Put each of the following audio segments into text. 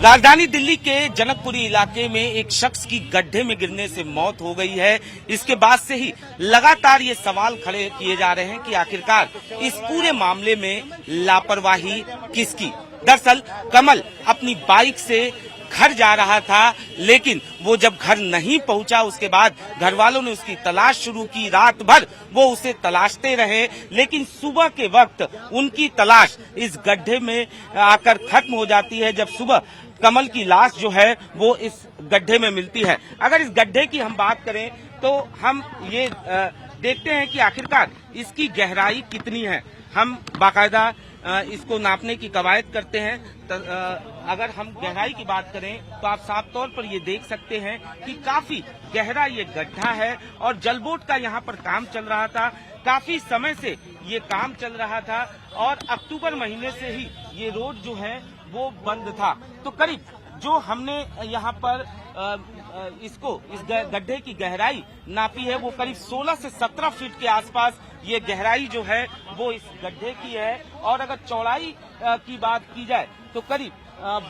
राजधानी दिल्ली के जनकपुरी इलाके में एक शख्स की गड्ढे में गिरने से मौत हो गई है। इसके बाद से ही लगातार ये सवाल खड़े किए जा रहे हैं कि आखिरकार इस पूरे मामले में लापरवाही किसकी। दरअसल कमल अपनी बाइक से घर जा रहा था, लेकिन वो जब घर नहीं पहुंचा उसके बाद घर वालों ने उसकी तलाश शुरू की। रात भर वो उसे तलाशते रहे, लेकिन सुबह के वक्त उनकी तलाश इस गड्ढे में आकर खत्म हो जाती है। जब सुबह कमल की लाश जो है वो इस गड्ढे में मिलती है। अगर इस गड्ढे की हम बात करें तो हम ये देखते हैं कि आखिरकार इसकी गहराई कितनी है। हम बाकायदा इसको नापने की कवायद करते हैं। अगर हम गहराई की बात करें तो आप साफ तौर पर ये देख सकते हैं कि काफी गहरा ये गड्ढा है और जलबोट का यहाँ पर काम चल रहा था। काफी समय से ये काम चल रहा था और अक्टूबर महीने से ही ये रोड जो है वो बंद था। तो करीब जो हमने यहाँ पर इस गड्ढे की गहराई नापी है वो करीब 16 से 17 फीट के आसपास ये गहराई जो है वो इस गड्ढे की है। और अगर चौड़ाई की बात की जाए तो करीब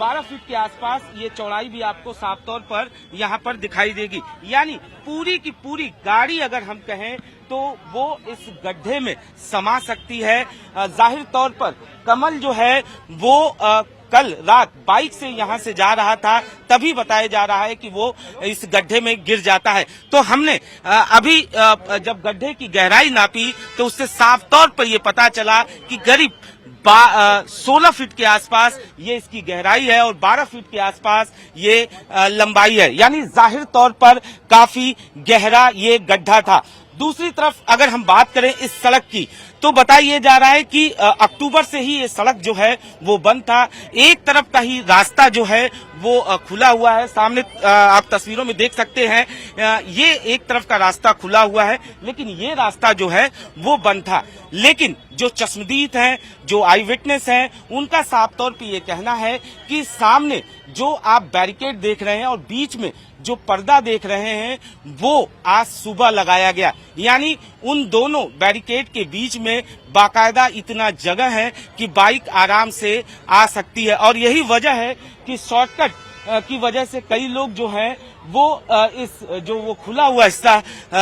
12 फीट के आसपास ये चौड़ाई भी आपको साफ तौर पर यहाँ पर दिखाई देगी। यानी पूरी की पूरी गाड़ी अगर हम कहें तो वो इस गड्ढे में समा सकती है। जाहिर तौर पर कमल जो है वो कल रात बाइक से यहाँ से जा रहा था, तभी बताया जा रहा है कि वो इस गड्ढे में गिर जाता है। तो हमने अभी जब गड्ढे की गहराई नापी तो उससे साफ तौर पर ये पता चला कि करीब 16 फीट के आसपास ये इसकी गहराई है और 12 फीट के आसपास ये लंबाई है। यानी जाहिर तौर पर काफी गहरा ये गड्ढा था। दूसरी तरफ अगर हम बात करें इस सड़क की तो बताया जा रहा है कि अक्टूबर से ही ये सड़क जो है वो बंद था। एक तरफ का ही रास्ता जो है वो खुला हुआ है। सामने आप तस्वीरों में देख सकते हैं ये एक तरफ का रास्ता खुला हुआ है, लेकिन ये रास्ता जो है वो बंद था। लेकिन जो चश्मदीद हैं, जो आई विटनेस हैं, उनका साफ तौर पर ये कहना है कि सामने जो आप बैरिकेड देख रहे हैं और बीच में जो पर्दा देख रहे हैं वो आज सुबह लगाया गया। यानी उन दोनों बैरिकेड के बीच में बाकायदा इतना जगह है कि बाइक आराम से आ सकती है। और यही वजह है कि शॉर्टकट की वजह से कई लोग जो हैं वो इस जो वो खुला हुआ हिस्सा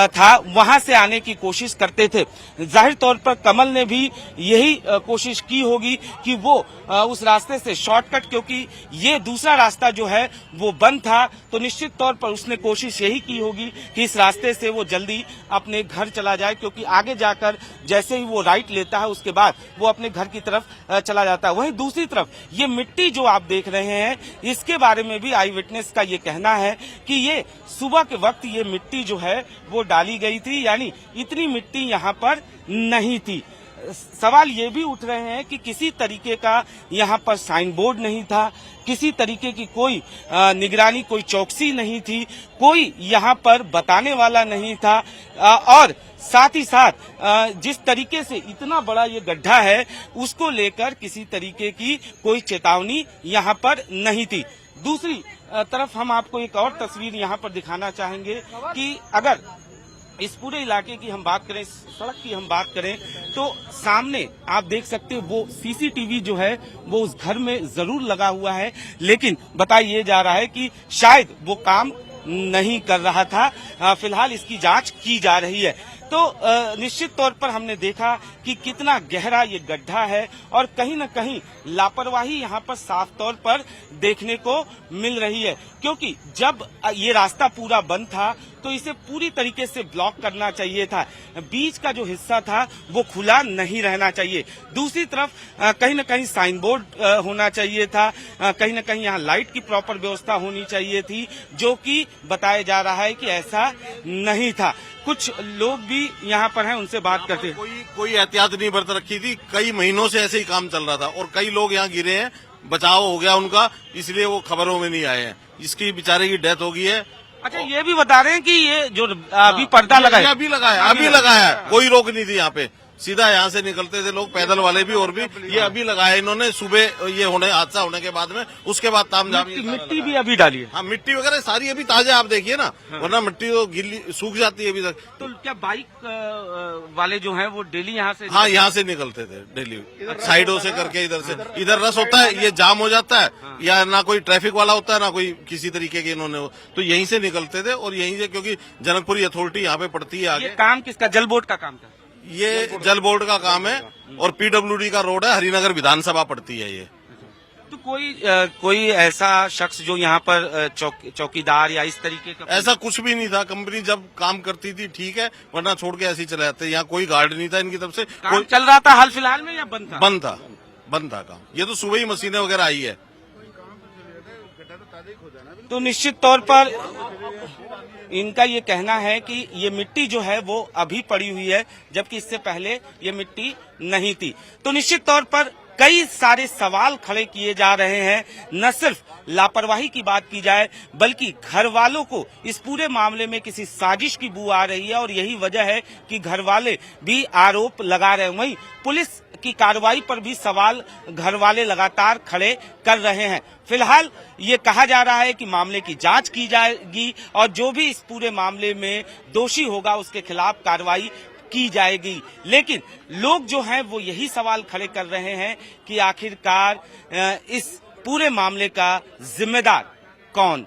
था वहां से आने की कोशिश करते थे। जाहिर तौर पर कमल ने भी यही कोशिश की होगी कि वो उस रास्ते से शॉर्टकट, क्योंकि ये दूसरा रास्ता जो है वो बंद था, तो निश्चित तौर पर उसने कोशिश यही की होगी कि इस रास्ते से वो जल्दी अपने घर चला जाए, क्योंकि आगे जाकर जैसे ही वो राइट लेता है उसके बाद वो अपने घर की तरफ चला जाता है। वहीं दूसरी तरफ ये मिट्टी जो आप देख रहे हैं इसके बारे में भी आई विटनेस का ये कहना है कि ये सुबह के वक्त ये मिट्टी जो है वो डाली गई थी। यानी इतनी मिट्टी यहाँ पर नहीं थी। सवाल ये भी उठ रहे हैं कि किसी तरीके का यहाँ पर साइन बोर्ड नहीं था, किसी तरीके की कोई निगरानी, कोई चौकसी नहीं थी, कोई यहाँ पर बताने वाला नहीं था। और साथ ही साथ जिस तरीके से इतना बड़ा ये गड्ढा है उसको लेकर किसी तरीके की कोई चेतावनी यहाँ पर नहीं थी। दूसरी तरफ हम आपको एक और तस्वीर यहाँ पर दिखाना चाहेंगे कि अगर इस पूरे इलाके की हम बात करें, सड़क की हम बात करें तो सामने आप देख सकते हैं वो सीसीटीवी जो है वो उस घर में जरूर लगा हुआ है, लेकिन बताया जा रहा है कि शायद वो काम नहीं कर रहा था। फिलहाल इसकी जांच की जा रही है। तो निश्चित तौर पर हमने देखा कि कितना गहरा ये गड्ढा है और कहीं न कहीं लापरवाही यहाँ पर साफ तौर पर देखने को मिल रही है, क्योंकि जब ये रास्ता पूरा बंद था तो इसे पूरी तरीके से ब्लॉक करना चाहिए था। बीच का जो हिस्सा था वो खुला नहीं रहना चाहिए। दूसरी तरफ कहीं न कहीं साइन बोर्ड होना चाहिए था, कहीं न कहीं यहाँ लाइट की प्रॉपर व्यवस्था होनी चाहिए थी, जो कि बताया जा रहा है कि ऐसा नहीं था। कुछ लोग भी यहाँ पर हैं, उनसे बात करते हैं। कोई एहतियात नहीं बरत रखी थी। कई महीनों से ऐसे ही काम चल रहा था और कई लोग यहाँ गिरे हैं, बचाव हो गया उनका, इसलिए वो खबरों में नहीं आए हैं। इसकी बेचारे की डेथ हो गई है। अच्छा, ये भी बता रहे हैं कि ये जो अभी पर्दा लगा है अभी लगाया, कोई रोक नहीं थी यहाँ पे। सीधा यहाँ से निकलते थे लोग, पैदल वाले भी और भी। ये अभी लगाया इन्होंने सुबह, ये हादसा होने के बाद में, उसके बाद तामझाम। मिट्टी भी अभी डाली है। हाँ, मिट्टी वगैरह सारी अभी ताजा, आप देखिए ना, वरना मिट्टी तो गिल्ली सूख जाती है अभी तक। तो क्या बाइक वाले जो हैं वो डेली यहाँ से? हाँ, यहाँ से निकलते थे डेली, साइडों से करके इधर से। इधर रस होता है, ये जाम हो जाता है, या ना कोई ट्रैफिक वाला होता है ना कोई किसी तरीके के, इन्होंने तो यहीं से निकलते थे। और यहीं से, क्योंकि जनकपुरी अथॉरिटी यहाँ पे पड़ती है आगे। ये काम किसका? जल बोर्ड का काम था? ये जल बोर्ड का काम है और पीडब्ल्यूडी का रोड है, हरिनगर विधानसभा पड़ती है ये। तो कोई ऐसा शख्स जो यहाँ पर चौकीदार या इस तरीके का? ऐसा कुछ भी नहीं था। कंपनी जब काम करती थी ठीक है, वरना छोड़ के ऐसे ही चले जाते। यहाँ कोई गार्ड नहीं था इनकी तरफ से। काम चल रहा था हाल फिलहाल में या बंद था? बंद था काम। ये तो सुबह ही मशीनें वगैरह आई है। तो निश्चित तौर पर इनका ये कहना है कि ये मिट्टी जो है वो अभी पड़ी हुई है, जबकि इससे पहले ये मिट्टी नहीं थी। तो निश्चित तौर पर कई सारे सवाल खड़े किए जा रहे हैं। न सिर्फ लापरवाही की बात की जाए, बल्कि घर वालों को इस पूरे मामले में किसी साजिश की बू आ रही है और यही वजह है कि घर वाले भी आरोप लगा रहे हैं। वहीं पुलिस की कार्रवाई पर भी सवाल घर वाले लगातार खड़े कर रहे हैं। फिलहाल ये कहा जा रहा है कि मामले की जांच की जाएगी और जो भी इस पूरे मामले में दोषी होगा उसके खिलाफ कार्रवाई की जाएगी। लेकिन लोग जो हैं वो यही सवाल खड़े कर रहे हैं कि आखिरकार इस पूरे मामले का जिम्मेदार कौन?